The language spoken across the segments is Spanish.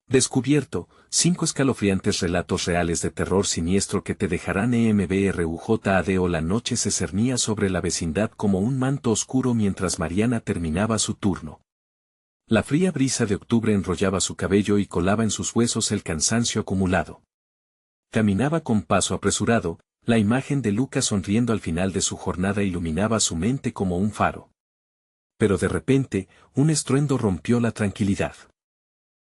Descubierto, 5 escalofriantes relatos reales de terror siniestro que te dejarán EMBRUJAD. La noche se cernía sobre la vecindad como un manto oscuro mientras Mariana terminaba su turno. La fría brisa de octubre enrollaba su cabello y colaba en sus huesos el cansancio acumulado. Caminaba con paso apresurado, la imagen de Lucas sonriendo al final de su jornada iluminaba su mente como un faro. Pero de repente, un estruendo rompió la tranquilidad.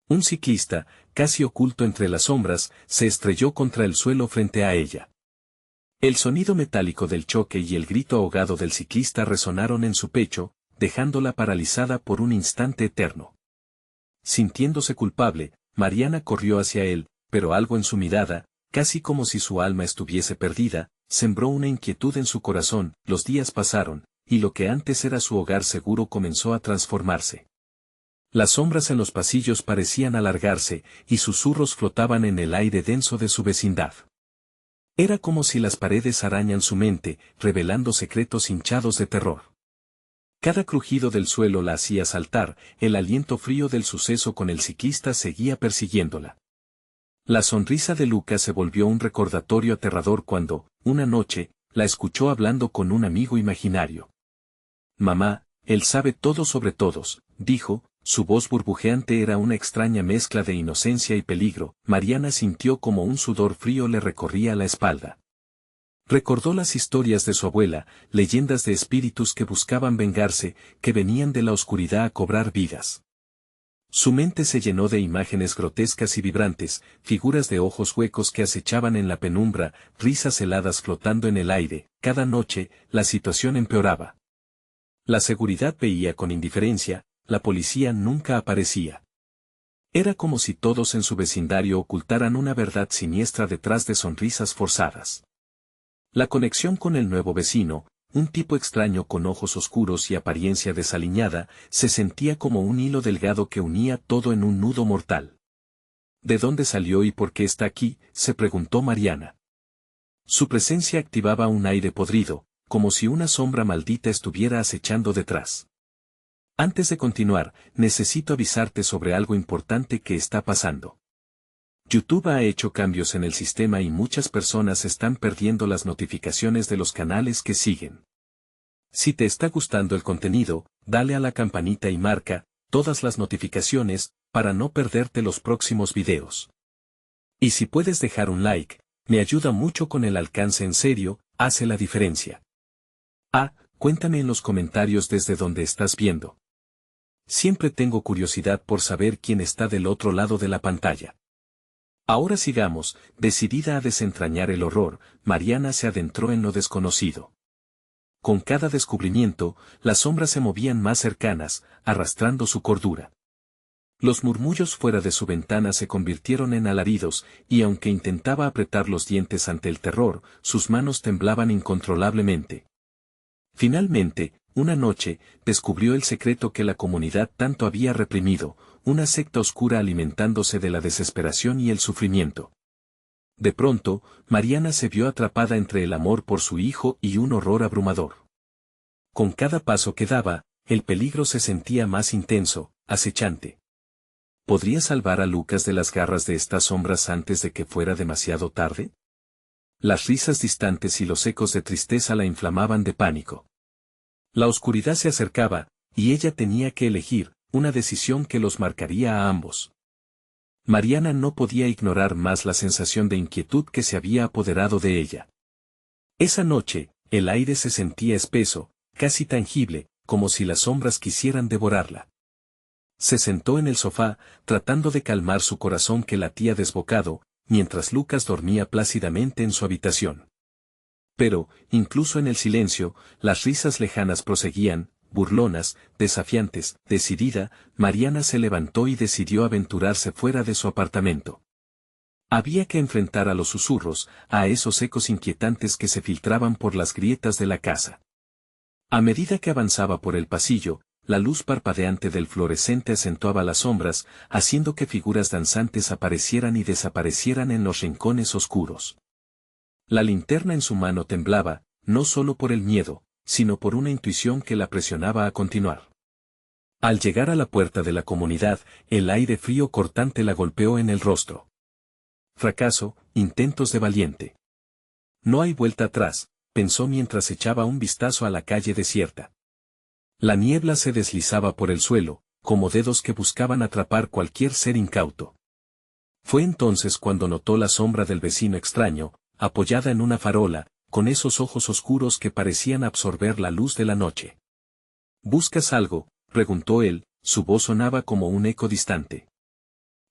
Un ciclista, casi oculto entre las sombras, se estrelló contra el suelo frente a ella. El sonido metálico del choque y el grito ahogado del ciclista resonaron en su pecho, dejándola paralizada por un instante eterno. Sintiéndose culpable, Mariana corrió hacia él, pero algo en su mirada, casi como si su alma estuviese perdida, sembró una inquietud en su corazón. Los días pasaron, y lo que antes era su hogar seguro comenzó a transformarse. Las sombras en los pasillos parecían alargarse, y susurros flotaban en el aire denso de su vecindad. Era como si las paredes arañan su mente, revelando secretos hinchados de terror. Cada crujido del suelo la hacía saltar, el aliento frío del suceso con el ciclista seguía persiguiéndola. La sonrisa de Lucas se volvió un recordatorio aterrador cuando, una noche, la escuchó hablando con un amigo imaginario. «Mamá, él sabe todo sobre todos», dijo. Su voz burbujeante era una extraña mezcla de inocencia y peligro. Mariana sintió como un sudor frío le recorría la espalda. Recordó las historias de su abuela, leyendas de espíritus que buscaban vengarse, que venían de la oscuridad a cobrar vidas. Su mente se llenó de imágenes grotescas y vibrantes, figuras de ojos huecos que acechaban en la penumbra, risas heladas flotando en el aire. Cada noche, la situación empeoraba. La seguridad veía con indiferencia, la policía nunca aparecía. Era como si todos en su vecindario ocultaran una verdad siniestra detrás de sonrisas forzadas. La conexión con el nuevo vecino, un tipo extraño con ojos oscuros y apariencia desaliñada, se sentía como un hilo delgado que unía todo en un nudo mortal. ¿De dónde salió y por qué está aquí?, se preguntó Mariana. Su presencia activaba un aire podrido, como si una sombra maldita estuviera acechando detrás. Antes de continuar, necesito avisarte sobre algo importante que está pasando. YouTube ha hecho cambios en el sistema y muchas personas están perdiendo las notificaciones de los canales que siguen. Si te está gustando el contenido, dale a la campanita y marca todas las notificaciones para no perderte los próximos videos. Y si puedes dejar un like, me ayuda mucho con el alcance. En serio, hace la diferencia. Cuéntame en los comentarios desde donde estás viendo. Siempre tengo curiosidad por saber quién está del otro lado de la pantalla. Ahora sigamos. Decidida a desentrañar el horror, Mariana se adentró en lo desconocido. Con cada descubrimiento, las sombras se movían más cercanas, arrastrando su cordura. Los murmullos fuera de su ventana se convirtieron en alaridos, y aunque intentaba apretar los dientes ante el terror, sus manos temblaban incontrolablemente. Finalmente, una noche, descubrió el secreto que la comunidad tanto había reprimido, una secta oscura alimentándose de la desesperación y el sufrimiento. De pronto, Mariana se vio atrapada entre el amor por su hijo y un horror abrumador. Con cada paso que daba, el peligro se sentía más intenso, acechante. ¿Podría salvar a Lucas de las garras de estas sombras antes de que fuera demasiado tarde? Las risas distantes y los ecos de tristeza la inflamaban de pánico. La oscuridad se acercaba, y ella tenía que elegir, una decisión que los marcaría a ambos. Mariana no podía ignorar más la sensación de inquietud que se había apoderado de ella. Esa noche, el aire se sentía espeso, casi tangible, como si las sombras quisieran devorarla. Se sentó en el sofá, tratando de calmar su corazón que latía desbocado, mientras Lucas dormía plácidamente en su habitación. Pero, incluso en el silencio, las risas lejanas proseguían, burlonas, desafiantes. Decidida, Mariana se levantó y decidió aventurarse fuera de su apartamento. Había que enfrentar a los susurros, a esos ecos inquietantes que se filtraban por las grietas de la casa. A medida que avanzaba por el pasillo, la luz parpadeante del fluorescente acentuaba las sombras, haciendo que figuras danzantes aparecieran y desaparecieran en los rincones oscuros. La linterna en su mano temblaba, no solo por el miedo, sino por una intuición que la presionaba a continuar. Al llegar a la puerta de la comunidad, el aire frío cortante la golpeó en el rostro. Fracaso, intentos de valiente. No hay vuelta atrás, pensó mientras echaba un vistazo a la calle desierta. La niebla se deslizaba por el suelo, como dedos que buscaban atrapar cualquier ser incauto. Fue entonces cuando notó la sombra del vecino extraño, apoyada en una farola, con esos ojos oscuros que parecían absorber la luz de la noche. ¿Buscas algo?, preguntó él, su voz sonaba como un eco distante.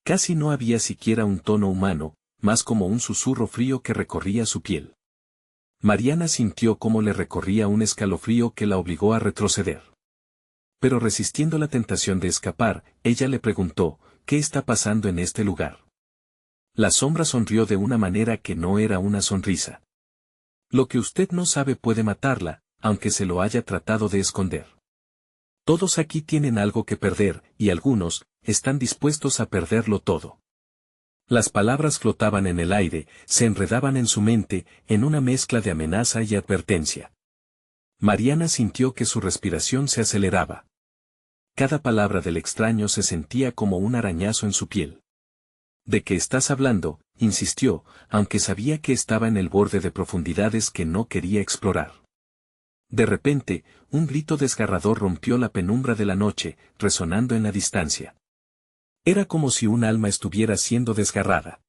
Casi no había siquiera un tono humano, más como un susurro frío que recorría su piel. Mariana sintió cómo le recorría un escalofrío que la obligó a retroceder. Pero resistiendo la tentación de escapar, ella le preguntó, ¿qué está pasando en este lugar? La sombra sonrió de una manera que no era una sonrisa. Lo que usted no sabe puede matarla, aunque se lo haya tratado de esconder. Todos aquí tienen algo que perder, y algunos, están dispuestos a perderlo todo. Las palabras flotaban en el aire, se enredaban en su mente, en una mezcla de amenaza y advertencia. Mariana sintió que su respiración se aceleraba. Cada palabra del extraño se sentía como un arañazo en su piel. ¿De qué estás hablando?, insistió, aunque sabía que estaba en el borde de profundidades que no quería explorar. De repente, un grito desgarrador rompió la penumbra de la noche, resonando en la distancia. Era como si un alma estuviera siendo desgarrada.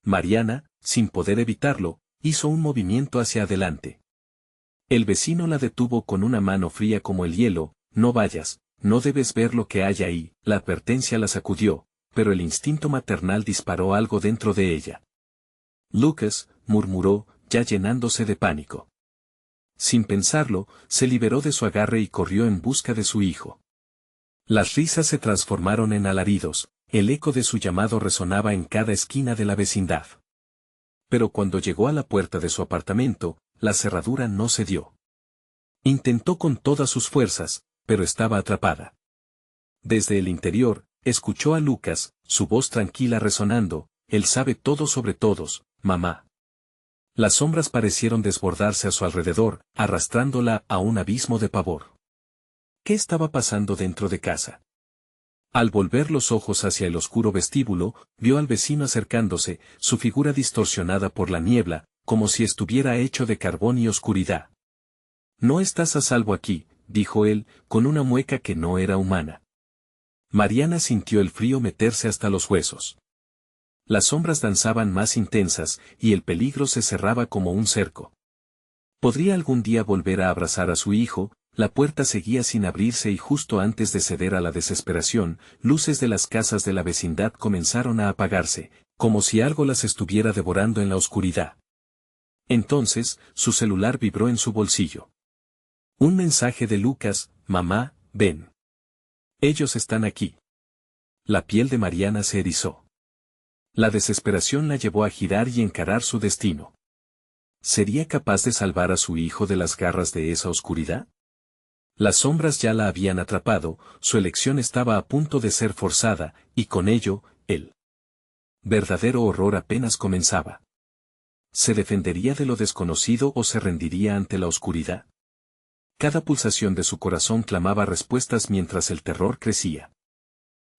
Mariana, sin poder evitarlo, hizo un movimiento hacia adelante. El vecino la detuvo con una mano fría como el hielo. No vayas, no debes ver lo que hay ahí. La advertencia la sacudió, pero el instinto maternal disparó algo dentro de ella. Lucas, murmuró, ya llenándose de pánico. Sin pensarlo, se liberó de su agarre y corrió en busca de su hijo. Las risas se transformaron en alaridos, el eco de su llamado resonaba en cada esquina de la vecindad. Pero cuando llegó a la puerta de su apartamento, la cerradura no cedió. Intentó con todas sus fuerzas, pero estaba atrapada. Desde el interior, escuchó a Lucas, su voz tranquila resonando, él sabe todo sobre todos, mamá. Las sombras parecieron desbordarse a su alrededor, arrastrándola a un abismo de pavor. ¿Qué estaba pasando dentro de casa? Al volver los ojos hacia el oscuro vestíbulo, vio al vecino acercándose, su figura distorsionada por la niebla, como si estuviera hecho de carbón y oscuridad. No estás a salvo aquí, dijo él, con una mueca que no era humana. Mariana sintió el frío meterse hasta los huesos. Las sombras danzaban más intensas, y el peligro se cerraba como un cerco. ¿Podría algún día volver a abrazar a su hijo? La puerta seguía sin abrirse y justo antes de ceder a la desesperación, luces de las casas de la vecindad comenzaron a apagarse, como si algo las estuviera devorando en la oscuridad. Entonces, su celular vibró en su bolsillo. Un mensaje de Lucas: mamá, ven. Ellos están aquí. La piel de Mariana se erizó. La desesperación la llevó a girar y encarar su destino. ¿Sería capaz de salvar a su hijo de las garras de esa oscuridad? Las sombras ya la habían atrapado, su elección estaba a punto de ser forzada, y con ello, el verdadero horror apenas comenzaba. ¿Se defendería de lo desconocido o se rendiría ante la oscuridad? Cada pulsación de su corazón clamaba respuestas mientras el terror crecía.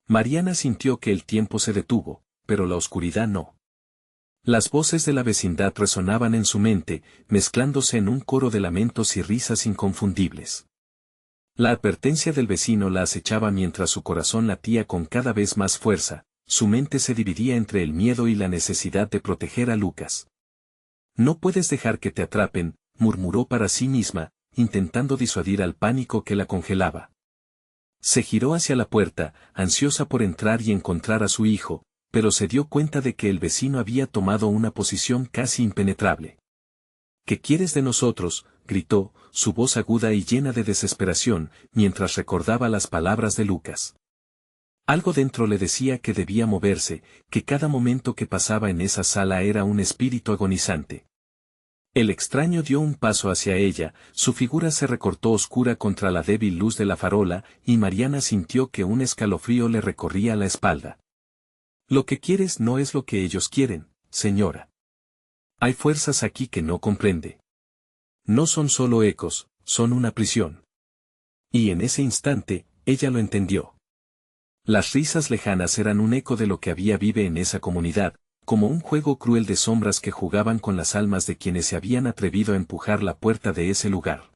Mariana sintió que el tiempo se detuvo, pero la oscuridad no. Las voces de la vecindad resonaban en su mente, mezclándose en un coro de lamentos y risas inconfundibles. La advertencia del vecino la acechaba mientras su corazón latía con cada vez más fuerza, su mente se dividía entre el miedo y la necesidad de proteger a Lucas. No puedes dejar que te atrapen, murmuró para sí misma, intentando disuadir al pánico que la congelaba. Se giró hacia la puerta, ansiosa por entrar y encontrar a su hijo, pero se dio cuenta de que el vecino había tomado una posición casi impenetrable. ¿Qué quieres de nosotros?, gritó, su voz aguda y llena de desesperación, mientras recordaba las palabras de Lucas. Algo dentro le decía que debía moverse, que cada momento que pasaba en esa sala era un espíritu agonizante. El extraño dio un paso hacia ella, su figura se recortó oscura contra la débil luz de la farola, y Mariana sintió que un escalofrío le recorría la espalda. Lo que quieres no es lo que ellos quieren, señora. Hay fuerzas aquí que no comprende. No son solo ecos, son una prisión. Y en ese instante, ella lo entendió. Las risas lejanas eran un eco de lo que había vive en esa comunidad, como un juego cruel de sombras que jugaban con las almas de quienes se habían atrevido a empujar la puerta de ese lugar.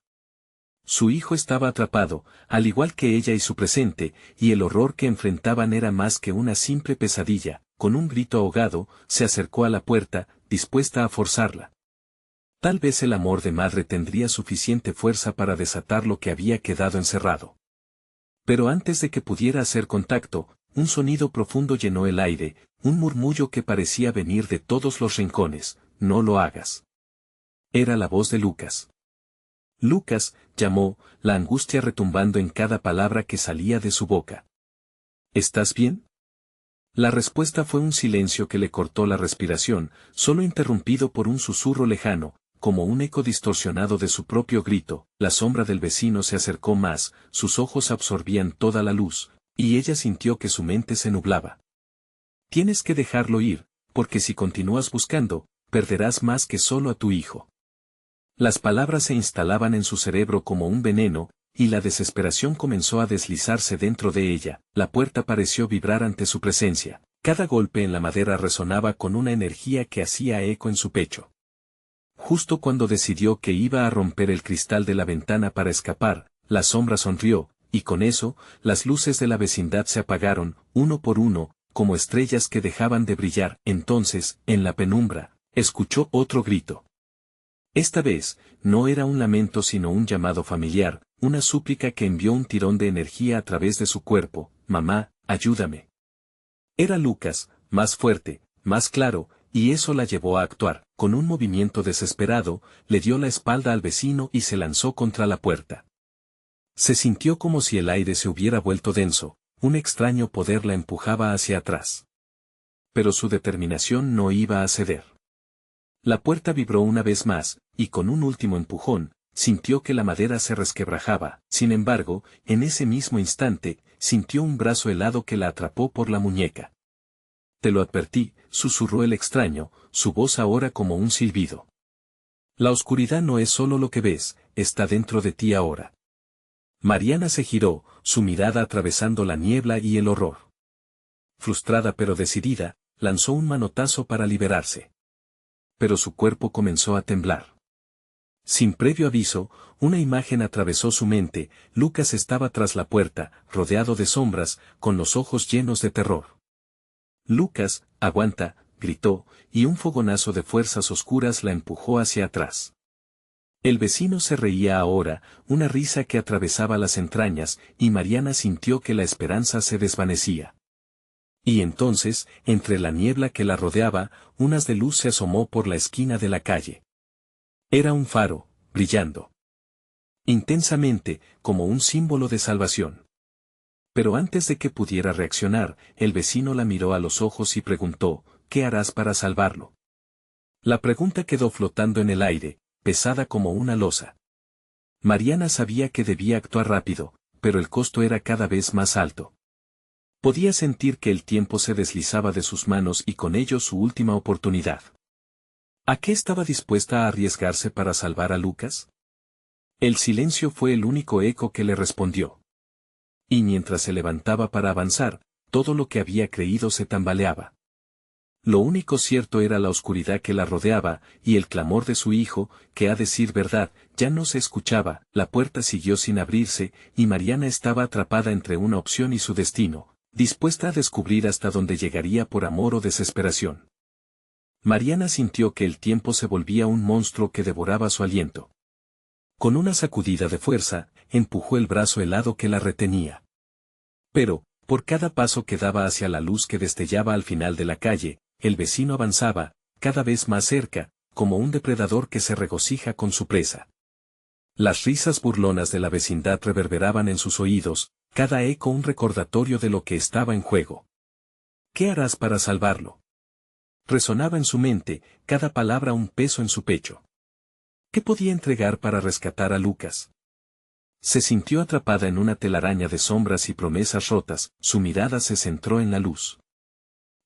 Su hijo estaba atrapado, al igual que ella y su presente, y el horror que enfrentaban era más que una simple pesadilla. Con un grito ahogado, se acercó a la puerta, dispuesta a forzarla. Tal vez el amor de madre tendría suficiente fuerza para desatar lo que había quedado encerrado. Pero antes de que pudiera hacer contacto, un sonido profundo llenó el aire, un murmullo que parecía venir de todos los rincones. «No lo hagas». Era la voz de Lucas. «Lucas», llamó, la angustia retumbando en cada palabra que salía de su boca. «¿Estás bien?». La respuesta fue un silencio que le cortó la respiración, solo interrumpido por un susurro lejano, como un eco distorsionado de su propio grito. La sombra del vecino se acercó más, sus ojos absorbían toda la luz, y ella sintió que su mente se nublaba. «Tienes que dejarlo ir, porque si continúas buscando, perderás más que solo a tu hijo». Las palabras se instalaban en su cerebro como un veneno, y la desesperación comenzó a deslizarse dentro de ella. La puerta pareció vibrar ante su presencia. Cada golpe en la madera resonaba con una energía que hacía eco en su pecho. Justo cuando decidió que iba a romper el cristal de la ventana para escapar, la sombra sonrió, y con eso, las luces de la vecindad se apagaron, uno por uno, como estrellas que dejaban de brillar. Entonces, en la penumbra, escuchó otro grito. Esta vez, no era un lamento sino un llamado familiar, una súplica que envió un tirón de energía a través de su cuerpo. «Mamá, ayúdame». Era Lucas, más fuerte, más claro, y eso la llevó a actuar. Con un movimiento desesperado, le dio la espalda al vecino y se lanzó contra la puerta. Se sintió como si el aire se hubiera vuelto denso, un extraño poder la empujaba hacia atrás. Pero su determinación no iba a ceder. La puerta vibró una vez más, y con un último empujón, sintió que la madera se resquebrajaba. Sin embargo, en ese mismo instante, sintió un brazo helado que la atrapó por la muñeca. «Te lo advertí», susurró el extraño, su voz ahora como un silbido. «La oscuridad no es solo lo que ves, está dentro de ti ahora». Mariana se giró, su mirada atravesando la niebla y el horror. Frustrada pero decidida, lanzó un manotazo para liberarse. Pero su cuerpo comenzó a temblar. Sin previo aviso, una imagen atravesó su mente. Lucas estaba tras la puerta, rodeado de sombras, con los ojos llenos de terror. «Lucas, aguanta», gritó, y un fogonazo de fuerzas oscuras la empujó hacia atrás. El vecino se reía ahora, una risa que atravesaba las entrañas, y Mariana sintió que la esperanza se desvanecía. Y entonces, entre la niebla que la rodeaba, un haz de luz se asomó por la esquina de la calle. Era un faro, brillando intensamente, como un símbolo de salvación. Pero antes de que pudiera reaccionar, el vecino la miró a los ojos y preguntó: «¿Qué harás para salvarlo?». La pregunta quedó flotando en el aire, pesada como una losa. Mariana sabía que debía actuar rápido, pero el costo era cada vez más alto. Podía sentir que el tiempo se deslizaba de sus manos y con ello su última oportunidad. ¿A qué estaba dispuesta a arriesgarse para salvar a Lucas? El silencio fue el único eco que le respondió. Y mientras se levantaba para avanzar, todo lo que había creído se tambaleaba. Lo único cierto era la oscuridad que la rodeaba, y el clamor de su hijo, que a decir verdad, ya no se escuchaba. La puerta siguió sin abrirse, y Mariana estaba atrapada entre una opción y su destino, dispuesta a descubrir hasta dónde llegaría por amor o desesperación. Mariana sintió que el tiempo se volvía un monstruo que devoraba su aliento. Con una sacudida de fuerza, empujó el brazo helado que la retenía. Pero, por cada paso que daba hacia la luz que destellaba al final de la calle, el vecino avanzaba, cada vez más cerca, como un depredador que se regocija con su presa. Las risas burlonas de la vecindad reverberaban en sus oídos, cada eco un recordatorio de lo que estaba en juego. «¿Qué harás para salvarlo?». Resonaba en su mente, cada palabra un peso en su pecho. ¿Qué podía entregar para rescatar a Lucas? Se sintió atrapada en una telaraña de sombras y promesas rotas. Su mirada se centró en la luz.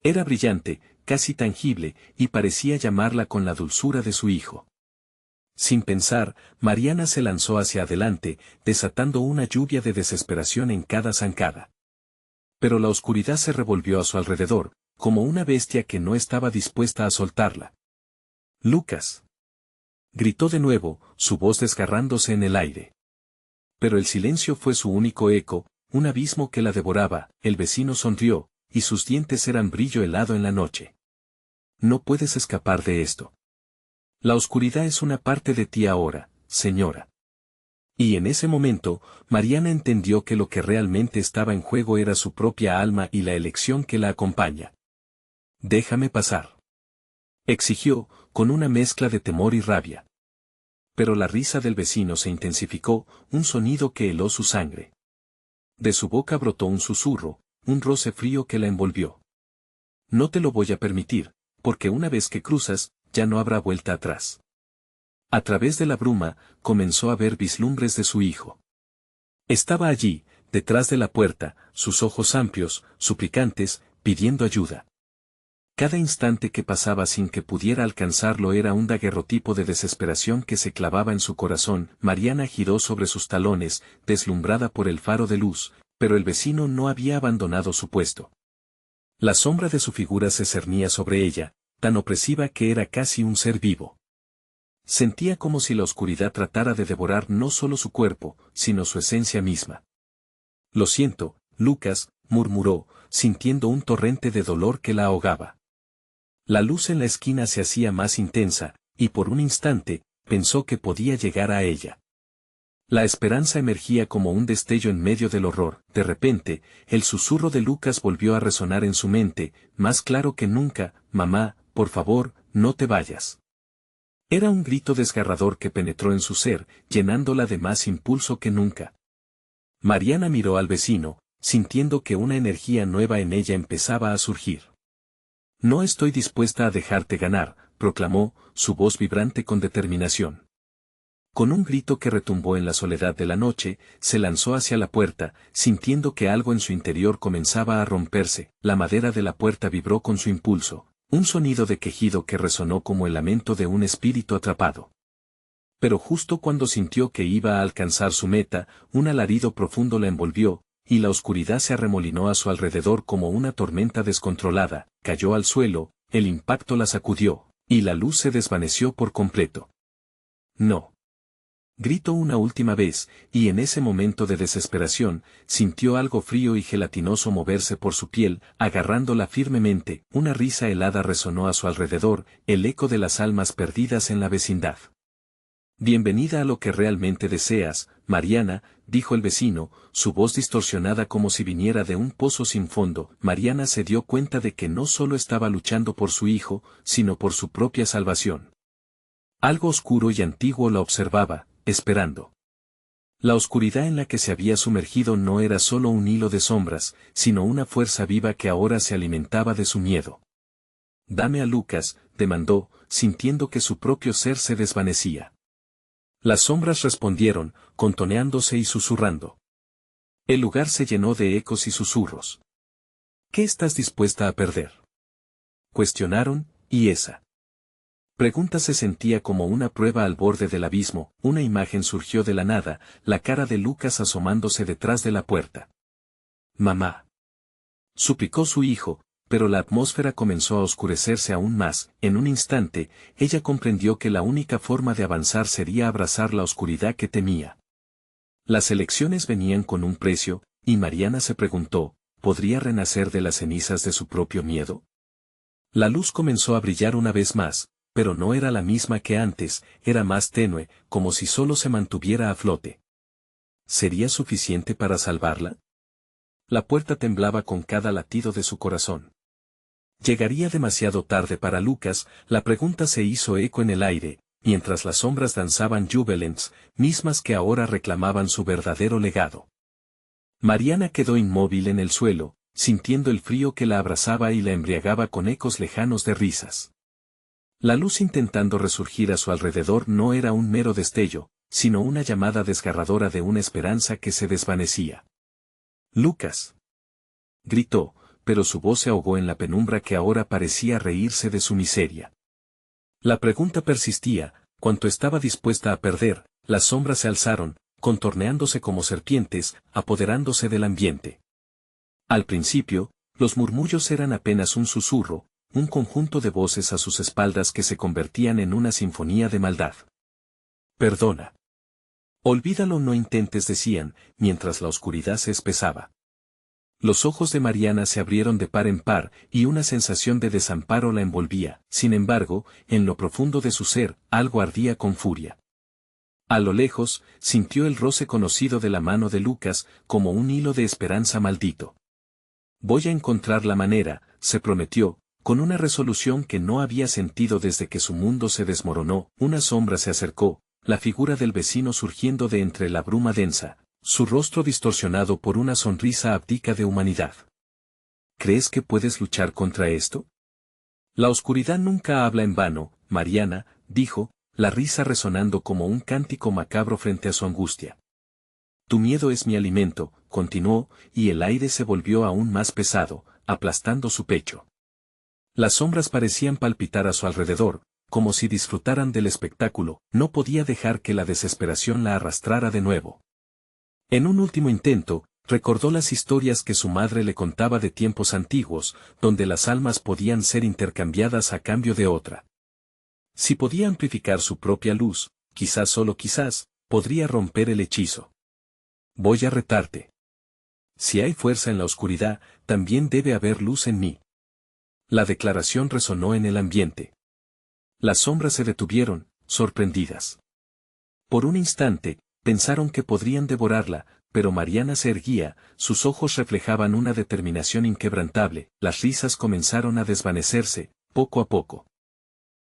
Era brillante, casi tangible, y parecía llamarla con la dulzura de su hijo. Sin pensar, Mariana se lanzó hacia adelante, desatando una lluvia de desesperación en cada zancada. Pero la oscuridad se revolvió a su alrededor, como una bestia que no estaba dispuesta a soltarla. «Lucas», gritó de nuevo, su voz desgarrándose en el aire. Pero el silencio fue su único eco, un abismo que la devoraba. El vecino sonrió, y sus dientes eran brillo helado en la noche. «No puedes escapar de esto. La oscuridad es una parte de ti ahora, señora». Y en ese momento, Mariana entendió que lo que realmente estaba en juego era su propia alma y la elección que la acompaña. «Déjame pasar», exigió, con una mezcla de temor y rabia. Pero la risa del vecino se intensificó, un sonido que heló su sangre. De su boca brotó un susurro, un roce frío que la envolvió. «No te lo voy a permitir, porque una vez que cruzas, ya no habrá vuelta atrás». A través de la bruma, comenzó a ver vislumbres de su hijo. Estaba allí, detrás de la puerta, sus ojos amplios, suplicantes, pidiendo ayuda. Cada instante que pasaba sin que pudiera alcanzarlo era un daguerrotipo de desesperación que se clavaba en su corazón. Mariana giró sobre sus talones, deslumbrada por el faro de luz, pero el vecino no había abandonado su puesto. La sombra de su figura se cernía sobre ella, tan opresiva que era casi un ser vivo. Sentía como si la oscuridad tratara de devorar no solo su cuerpo, sino su esencia misma. «Lo siento, Lucas», murmuró, sintiendo un torrente de dolor que la ahogaba. La luz en la esquina se hacía más intensa, y por un instante, pensó que podía llegar a ella. La esperanza emergía como un destello en medio del horror. De repente, el susurro de Lucas volvió a resonar en su mente, más claro que nunca: «Mamá, por favor, no te vayas». Era un grito desgarrador que penetró en su ser, llenándola de más impulso que nunca. Mariana miró al vecino, sintiendo que una energía nueva en ella empezaba a surgir. «No estoy dispuesta a dejarte ganar», proclamó, su voz vibrante con determinación. Con un grito que retumbó en la soledad de la noche, se lanzó hacia la puerta, sintiendo que algo en su interior comenzaba a romperse. La madera de la puerta vibró con su impulso, un sonido de quejido que resonó como el lamento de un espíritu atrapado. Pero justo cuando sintió que iba a alcanzar su meta, un alarido profundo la envolvió, y la oscuridad se arremolinó a su alrededor como una tormenta descontrolada. Cayó al suelo, el impacto la sacudió, y la luz se desvaneció por completo. «No», gritó una última vez, y en ese momento de desesperación, sintió algo frío y gelatinoso moverse por su piel, agarrándola firmemente. Una risa helada resonó a su alrededor, el eco de las almas perdidas en la vecindad. «Bienvenida a lo que realmente deseas, Mariana», dijo el vecino, su voz distorsionada como si viniera de un pozo sin fondo. Mariana se dio cuenta de que no solo estaba luchando por su hijo, sino por su propia salvación. Algo oscuro y antiguo la observaba, esperando. La oscuridad en la que se había sumergido no era solo un hilo de sombras, sino una fuerza viva que ahora se alimentaba de su miedo. «Dame a Lucas», demandó, sintiendo que su propio ser se desvanecía. Las sombras respondieron, contoneándose y susurrando. El lugar se llenó de ecos y susurros. «¿Qué estás dispuesta a perder?», cuestionaron, y esa pregunta se sentía como una prueba al borde del abismo. Una imagen surgió de la nada, la cara de Lucas asomándose detrás de la puerta. «Mamá», suplicó su hijo, pero la atmósfera comenzó a oscurecerse aún más. En un instante, ella comprendió que la única forma de avanzar sería abrazar la oscuridad que temía. Las elecciones venían con un precio, y Mariana se preguntó, ¿podría renacer de las cenizas de su propio miedo? La luz comenzó a brillar una vez más, pero no era la misma que antes, era más tenue, como si solo se mantuviera a flote. ¿Sería suficiente para salvarla? La puerta temblaba con cada latido de su corazón. ¿Llegaría demasiado tarde para Lucas? La pregunta se hizo eco en el aire, mientras las sombras danzaban jubilants, mismas que ahora reclamaban su verdadero legado. Mariana quedó inmóvil en el suelo, sintiendo el frío que la abrazaba y la embriagaba con ecos lejanos de risas. La luz intentando resurgir a su alrededor no era un mero destello, sino una llamada desgarradora de una esperanza que se desvanecía. «Lucas», gritó, pero su voz se ahogó en la penumbra que ahora parecía reírse de su miseria. La pregunta persistía, Cuanto estaba dispuesta a perder, las sombras se alzaron, contorneándose como serpientes, apoderándose del ambiente. Al principio, los murmullos eran apenas un susurro, un conjunto de voces a sus espaldas que se convertían en una sinfonía de maldad. Perdona. Olvídalo, no intentes, decían, mientras la oscuridad se espesaba. Los ojos de Mariana se abrieron de par en par, y una sensación de desamparo la envolvía. Sin embargo, en lo profundo de su ser, algo ardía con furia. A lo lejos, sintió el roce conocido de la mano de Lucas, como un hilo de esperanza maldito. Voy a encontrar la manera, se prometió, con una resolución que no había sentido desde que su mundo se desmoronó. Una sombra se acercó, la figura del vecino surgiendo de entre la bruma densa, su rostro distorsionado por una sonrisa abdica de humanidad. ¿Crees que puedes luchar contra esto? La oscuridad nunca habla en vano, Mariana, dijo, la risa resonando como un cántico macabro frente a su angustia. Tu miedo es mi alimento, continuó, y el aire se volvió aún más pesado, aplastando su pecho. Las sombras parecían palpitar a su alrededor, como si disfrutaran del espectáculo. No podía dejar que la desesperación la arrastrara de nuevo. En un último intento, recordó las historias que su madre le contaba de tiempos antiguos, donde las almas podían ser intercambiadas a cambio de otra. Si podía amplificar su propia luz, quizás, solo quizás, podría romper el hechizo. Voy a retarte. Si hay fuerza en la oscuridad, también debe haber luz en mí. La declaración resonó en el ambiente. Las sombras se detuvieron, sorprendidas. Por un instante, pensaron que podrían devorarla, pero Mariana se erguía, sus ojos reflejaban una determinación inquebrantable. Las risas comenzaron a desvanecerse, poco a poco.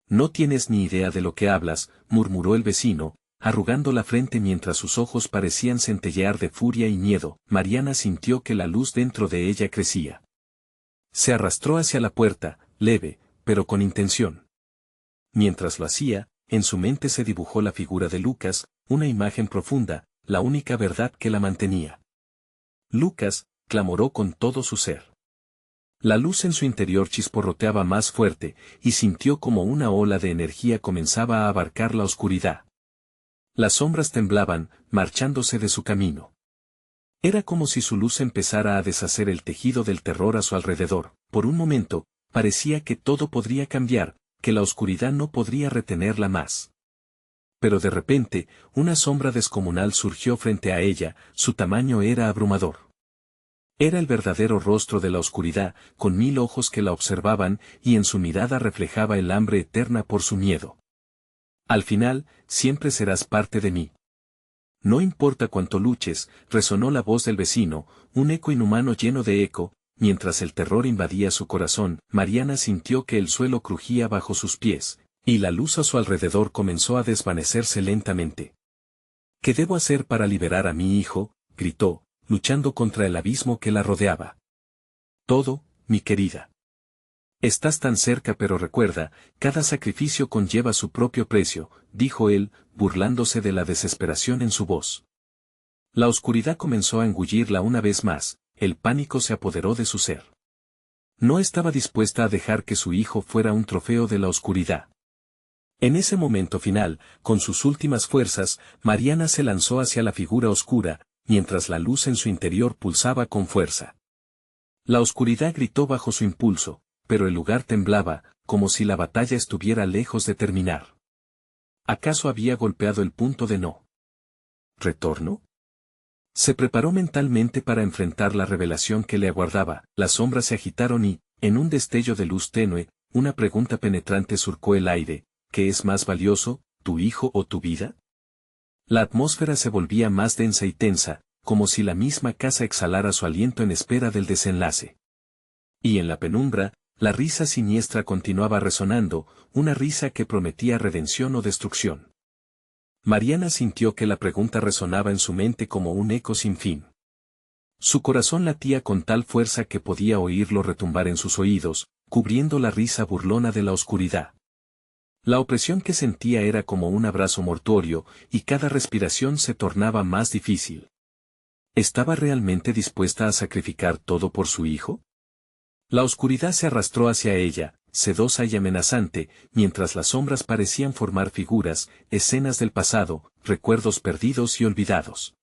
No tienes ni idea de lo que hablas, murmuró el vecino, arrugando la frente mientras sus ojos parecían centellear de furia y miedo. Mariana sintió que la luz dentro de ella crecía. Se arrastró hacia la puerta, leve, pero con intención. Mientras lo hacía, en su mente se dibujó la figura de Lucas, una imagen profunda, la única verdad que la mantenía. Lucas, clamoró con todo su ser. La luz en su interior chisporroteaba más fuerte, y sintió como una ola de energía comenzaba a abarcar la oscuridad. Las sombras temblaban, marchándose de su camino. Era como si su luz empezara a deshacer el tejido del terror a su alrededor. Por un momento, parecía que todo podría cambiar, que la oscuridad no podría retenerla más. Pero de repente, una sombra descomunal surgió frente a ella, su tamaño era abrumador. Era el verdadero rostro de la oscuridad, con 1000 ojos que la observaban, y en su mirada reflejaba el hambre eterna por su miedo. Al final, siempre serás parte de mí. No importa cuánto luches, resonó la voz del vecino, un eco inhumano lleno de eco. Mientras el terror invadía su corazón, Mariana sintió que el suelo crujía bajo sus pies, y la luz a su alrededor comenzó a desvanecerse lentamente. ¿Qué debo hacer para liberar a mi hijo?, gritó, luchando contra el abismo que la rodeaba. Todo, mi querida. Estás tan cerca, pero recuerda, cada sacrificio conlleva su propio precio, dijo él, burlándose de la desesperación en su voz. La oscuridad comenzó a engullirla una vez más. El pánico se apoderó de su ser. No estaba dispuesta a dejar que su hijo fuera un trofeo de la oscuridad. En ese momento final, con sus últimas fuerzas, Mariana se lanzó hacia la figura oscura, mientras la luz en su interior pulsaba con fuerza. La oscuridad gritó bajo su impulso, pero el lugar temblaba, como si la batalla estuviera lejos de terminar. ¿Acaso había golpeado el punto de no retorno? Se preparó mentalmente para enfrentar la revelación que le aguardaba. Las sombras se agitaron y, en un destello de luz tenue, una pregunta penetrante surcó el aire: ¿qué es más valioso, tu hijo o tu vida? La atmósfera se volvía más densa y tensa, como si la misma casa exhalara su aliento en espera del desenlace. Y en la penumbra, la risa siniestra continuaba resonando, una risa que prometía redención o destrucción. Mariana sintió que la pregunta resonaba en su mente como un eco sin fin. Su corazón latía con tal fuerza que podía oírlo retumbar en sus oídos, cubriendo la risa burlona de la oscuridad. La opresión que sentía era como un abrazo mortuorio, y cada respiración se tornaba más difícil. ¿Estaba realmente dispuesta a sacrificar todo por su hijo? La oscuridad se arrastró hacia ella, sedosa y amenazante, mientras las sombras parecían formar figuras, escenas del pasado, recuerdos perdidos y olvidados.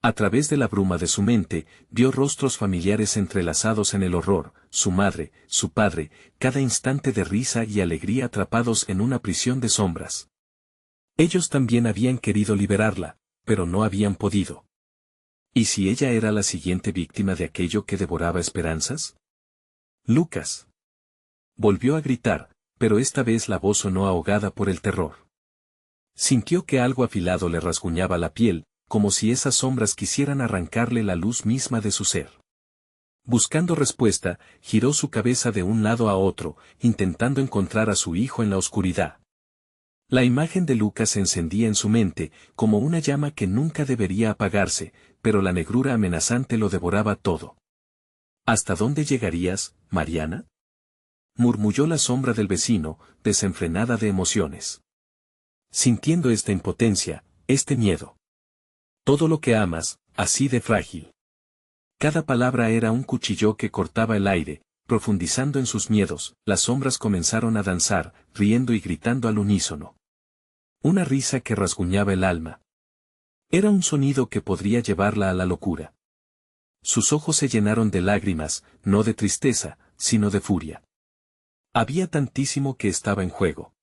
A través de la bruma de su mente, vio rostros familiares entrelazados en el horror, su madre, su padre, cada instante de risa y alegría atrapados en una prisión de sombras. Ellos también habían querido liberarla, pero no habían podido. ¿Y si ella era la siguiente víctima de aquello que devoraba esperanzas? Lucas. Volvió a gritar, pero esta vez la voz sonó ahogada por el terror. Sintió que algo afilado le rasguñaba la piel, como si esas sombras quisieran arrancarle la luz misma de su ser. Buscando respuesta, giró su cabeza de un lado a otro, intentando encontrar a su hijo en la oscuridad. La imagen de Lucas se encendía en su mente, como una llama que nunca debería apagarse, pero la negrura amenazante lo devoraba todo. ¿Hasta dónde llegarías, Mariana? Murmulló la sombra del vecino, desenfrenada de emociones. Sintiendo esta impotencia, este miedo. Todo lo que amas, así de frágil. Cada palabra era un cuchillo que cortaba el aire, profundizando en sus miedos. Las sombras comenzaron a danzar, riendo y gritando al unísono. Una risa que rasguñaba el alma. Era un sonido que podría llevarla a la locura. Sus ojos se llenaron de lágrimas, no de tristeza, sino de furia. Había tantísimo que estaba en juego.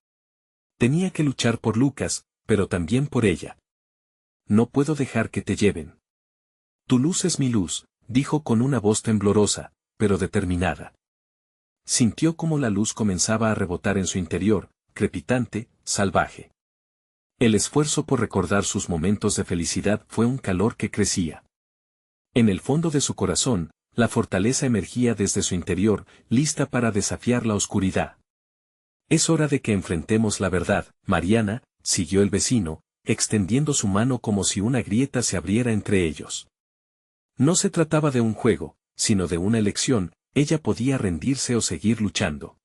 Tenía que luchar por Lucas, pero también por ella. No puedo dejar que te lleven. Tu luz es mi luz, dijo con una voz temblorosa, pero determinada. Sintió como la luz comenzaba a rebotar en su interior, crepitante, salvaje. El esfuerzo por recordar sus momentos de felicidad fue un calor que crecía. En el fondo de su corazón, la fortaleza emergía desde su interior, lista para desafiar la oscuridad. Es hora de que enfrentemos la verdad, Mariana, siguió el vecino, extendiendo su mano como si una grieta se abriera entre ellos. No se trataba de un juego, sino de una elección, ella podía rendirse o seguir luchando.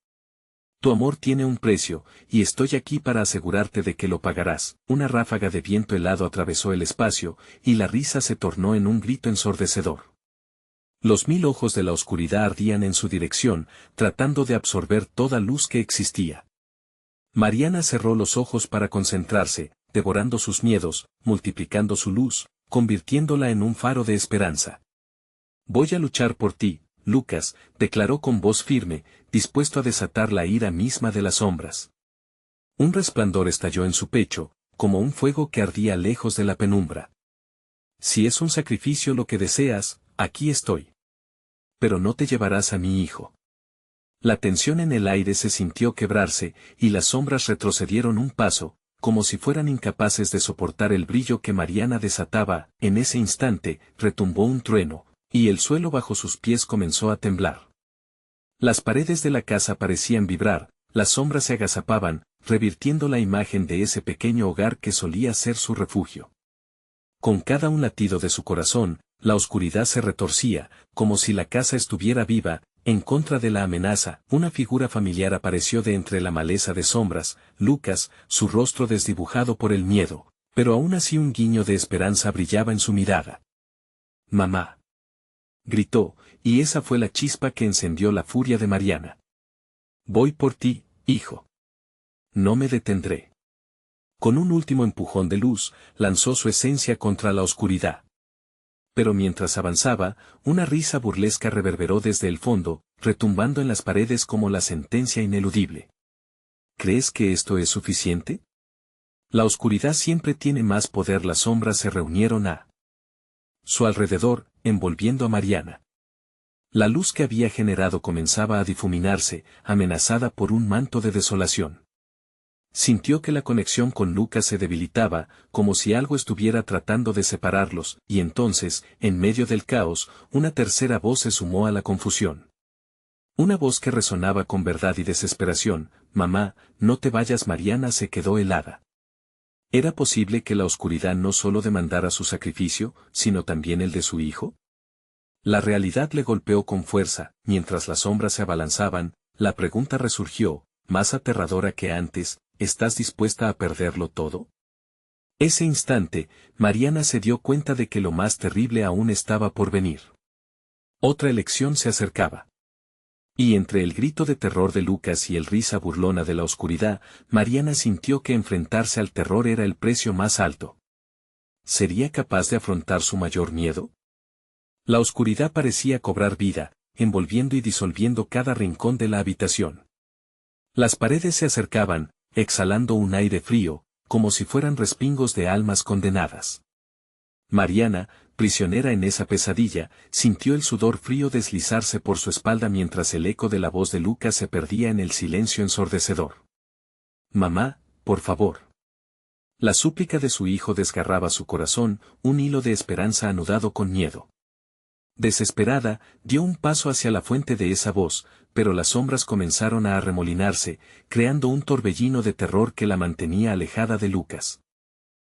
Tu amor tiene un precio, y estoy aquí para asegurarte de que lo pagarás. Una ráfaga de viento helado atravesó el espacio, y la risa se tornó en un grito ensordecedor. Los 1000 ojos de la oscuridad ardían en su dirección, tratando de absorber toda luz que existía. Mariana cerró los ojos para concentrarse, devorando sus miedos, multiplicando su luz, convirtiéndola en un faro de esperanza. Voy a luchar por ti, Lucas, declaró con voz firme, dispuesto a desatar la ira misma de las sombras. Un resplandor estalló en su pecho, como un fuego que ardía lejos de la penumbra. Si es un sacrificio lo que deseas, aquí estoy. Pero no te llevarás a mi hijo. La tensión en el aire se sintió quebrarse, y las sombras retrocedieron un paso, como si fueran incapaces de soportar el brillo que Mariana desataba. En ese instante, retumbó un trueno, y el suelo bajo sus pies comenzó a temblar. Las paredes de la casa parecían vibrar, las sombras se agazapaban, revirtiendo la imagen de ese pequeño hogar que solía ser su refugio. Con cada un latido de su corazón, la oscuridad se retorcía, como si la casa estuviera viva. En contra de la amenaza, una figura familiar apareció de entre la maleza de sombras, Lucas, su rostro desdibujado por el miedo, pero aún así un guiño de esperanza brillaba en su mirada. «Mamá», gritó, y esa fue la chispa que encendió la furia de Mariana. «Voy por ti, hijo. No me detendré». Con un último empujón de luz, lanzó su esencia contra la oscuridad. Pero mientras avanzaba, una risa burlesca reverberó desde el fondo, retumbando en las paredes como la sentencia ineludible. ¿Crees que esto es suficiente? La oscuridad siempre tiene más poder. Las sombras se reunieron a su alrededor, envolviendo a Mariana. La luz que había generado comenzaba a difuminarse, amenazada por un manto de desolación. Sintió que la conexión con Lucas se debilitaba, como si algo estuviera tratando de separarlos, y entonces, en medio del caos, una tercera voz se sumó a la confusión. Una voz que resonaba con verdad y desesperación. «Mamá, no te vayas». Mariana se quedó helada. ¿Era posible que la oscuridad no solo demandara su sacrificio, sino también el de su hijo? La realidad le golpeó con fuerza, mientras las sombras se abalanzaban, la pregunta resurgió, más aterradora que antes: ¿estás dispuesta a perderlo todo? Ese instante, Mariana se dio cuenta de que lo más terrible aún estaba por venir. Otra elección se acercaba. Y entre el grito de terror de Lucas y el risa burlona de la oscuridad, Mariana sintió que enfrentarse al terror era el precio más alto. ¿Sería capaz de afrontar su mayor miedo? La oscuridad parecía cobrar vida, envolviendo y disolviendo cada rincón de la habitación. Las paredes se acercaban, exhalando un aire frío, como si fueran respingos de almas condenadas. Mariana, prisionera en esa pesadilla, sintió el sudor frío deslizarse por su espalda mientras el eco de la voz de Lucas se perdía en el silencio ensordecedor. «Mamá, por favor». La súplica de su hijo desgarraba su corazón, un hilo de esperanza anudado con miedo. Desesperada, dio un paso hacia la fuente de esa voz, pero las sombras comenzaron a arremolinarse, creando un torbellino de terror que la mantenía alejada de Lucas.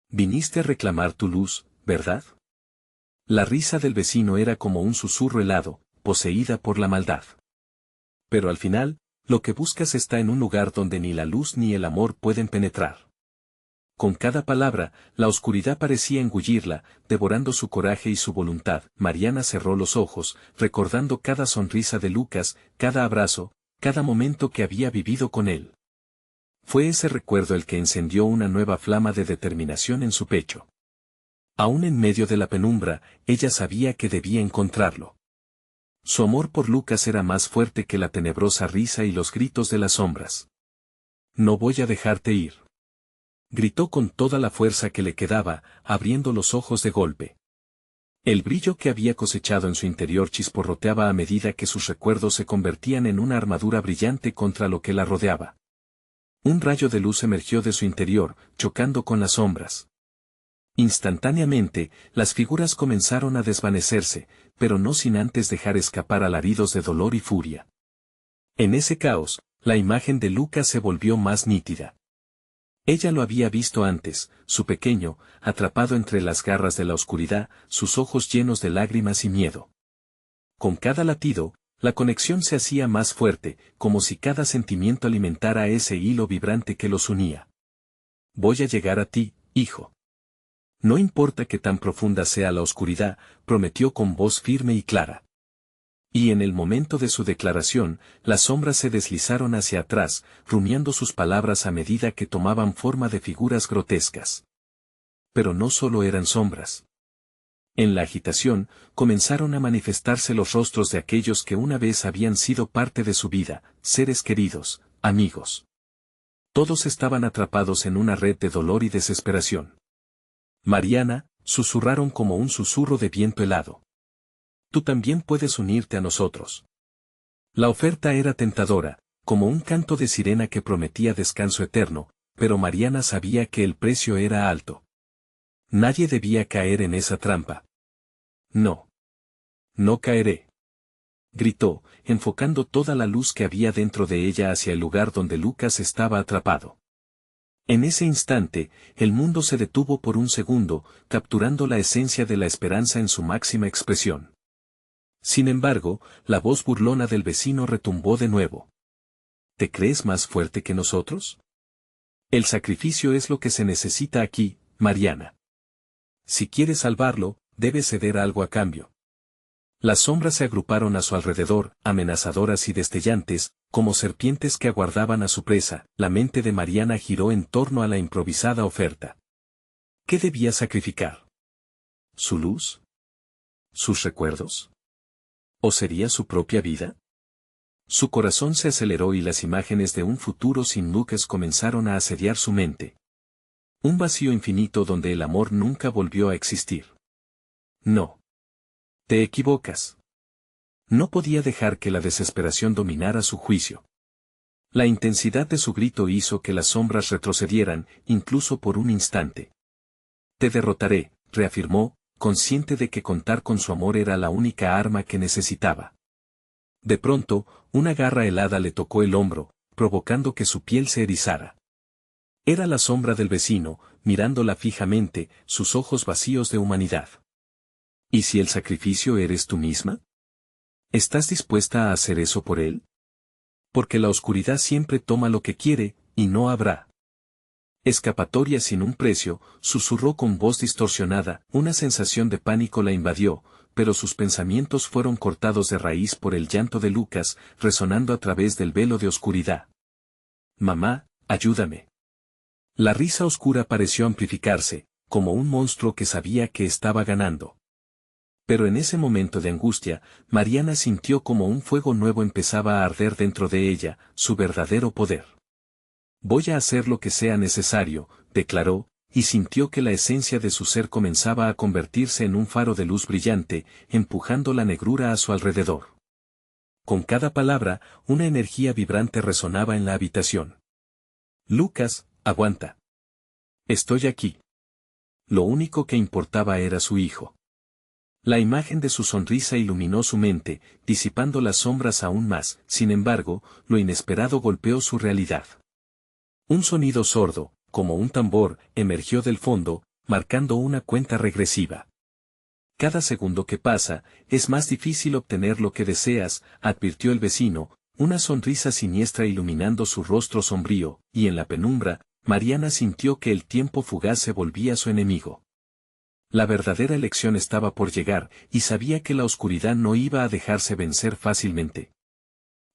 «Viniste a reclamar tu luz, ¿verdad?». La risa del vecino era como un susurro helado, poseída por la maldad. «Pero al final, lo que buscas está en un lugar donde ni la luz ni el amor pueden penetrar». Con cada palabra, la oscuridad parecía engullirla, devorando su coraje y su voluntad. Mariana cerró los ojos, recordando cada sonrisa de Lucas, cada abrazo, cada momento que había vivido con él. Fue ese recuerdo el que encendió una nueva flama de determinación en su pecho. Aún en medio de la penumbra, ella sabía que debía encontrarlo. Su amor por Lucas era más fuerte que la tenebrosa risa y los gritos de las sombras. «No voy a dejarte ir», gritó con toda la fuerza que le quedaba, abriendo los ojos de golpe. El brillo que había cosechado en su interior chisporroteaba a medida que sus recuerdos se convertían en una armadura brillante contra lo que la rodeaba. Un rayo de luz emergió de su interior, chocando con las sombras. Instantáneamente, las figuras comenzaron a desvanecerse, pero no sin antes dejar escapar alaridos de dolor y furia. En ese caos, la imagen de Lucas se volvió más nítida. Ella lo había visto antes, su pequeño, atrapado entre las garras de la oscuridad, sus ojos llenos de lágrimas y miedo. Con cada latido, la conexión se hacía más fuerte, como si cada sentimiento alimentara ese hilo vibrante que los unía. «Voy a llegar a ti, hijo. No importa que tan profunda sea la oscuridad», prometió con voz firme y clara. Y en el momento de su declaración, las sombras se deslizaron hacia atrás, rumiando sus palabras a medida que tomaban forma de figuras grotescas. Pero no solo eran sombras. En la agitación, comenzaron a manifestarse los rostros de aquellos que una vez habían sido parte de su vida, seres queridos, amigos. Todos estaban atrapados en una red de dolor y desesperación. «Mariana», susurraron como un susurro de viento helado. «Tú también puedes unirte a nosotros». La oferta era tentadora, como un canto de sirena que prometía descanso eterno, pero Mariana sabía que el precio era alto. Nadie debía caer en esa trampa. «No. No caeré», gritó, enfocando toda la luz que había dentro de ella hacia el lugar donde Lucas estaba atrapado. En ese instante, el mundo se detuvo por un segundo, capturando la esencia de la esperanza en su máxima expresión. Sin embargo, la voz burlona del vecino retumbó de nuevo. «¿Te crees más fuerte que nosotros? El sacrificio es lo que se necesita aquí, Mariana. Si quieres salvarlo, debes ceder algo a cambio». Las sombras se agruparon a su alrededor, amenazadoras y destellantes, como serpientes que aguardaban a su presa. La mente de Mariana giró en torno a la improvisada oferta. ¿Qué debía sacrificar? ¿Su luz? ¿Sus recuerdos? ¿O sería su propia vida? Su corazón se aceleró y las imágenes de un futuro sin Lucas comenzaron a asediar su mente. Un vacío infinito donde el amor nunca volvió a existir. No. Te equivocas. No podía dejar que la desesperación dominara su juicio. La intensidad de su grito hizo que las sombras retrocedieran, incluso por un instante. «Te derrotaré», reafirmó, consciente de que contar con su amor era la única arma que necesitaba. De pronto, una garra helada le tocó el hombro, provocando que su piel se erizara. Era la sombra del vecino, mirándola fijamente, sus ojos vacíos de humanidad. ¿Y si el sacrificio eres tú misma? ¿Estás dispuesta a hacer eso por él? Porque la oscuridad siempre toma lo que quiere, y no habrá escapatoria sin un precio, susurró con voz distorsionada. Una sensación de pánico la invadió, pero sus pensamientos fueron cortados de raíz por el llanto de Lucas, resonando a través del velo de oscuridad. «Mamá, ayúdame». La risa oscura pareció amplificarse, como un monstruo que sabía que estaba ganando. Pero en ese momento de angustia, Mariana sintió como un fuego nuevo empezaba a arder dentro de ella, su verdadero poder. «Voy a hacer lo que sea necesario», declaró, y sintió que la esencia de su ser comenzaba a convertirse en un faro de luz brillante, empujando la negrura a su alrededor. Con cada palabra, una energía vibrante resonaba en la habitación. «Lucas, aguanta. Estoy aquí». Lo único que importaba era su hijo. La imagen de su sonrisa iluminó su mente, disipando las sombras aún más. Sin embargo, lo inesperado golpeó su realidad. Un sonido sordo, como un tambor, emergió del fondo, marcando una cuenta regresiva. «Cada segundo que pasa, es más difícil obtener lo que deseas», advirtió el vecino, una sonrisa siniestra iluminando su rostro sombrío, y en la penumbra, Mariana sintió que el tiempo fugaz se volvía su enemigo. La verdadera elección estaba por llegar, y sabía que la oscuridad no iba a dejarse vencer fácilmente.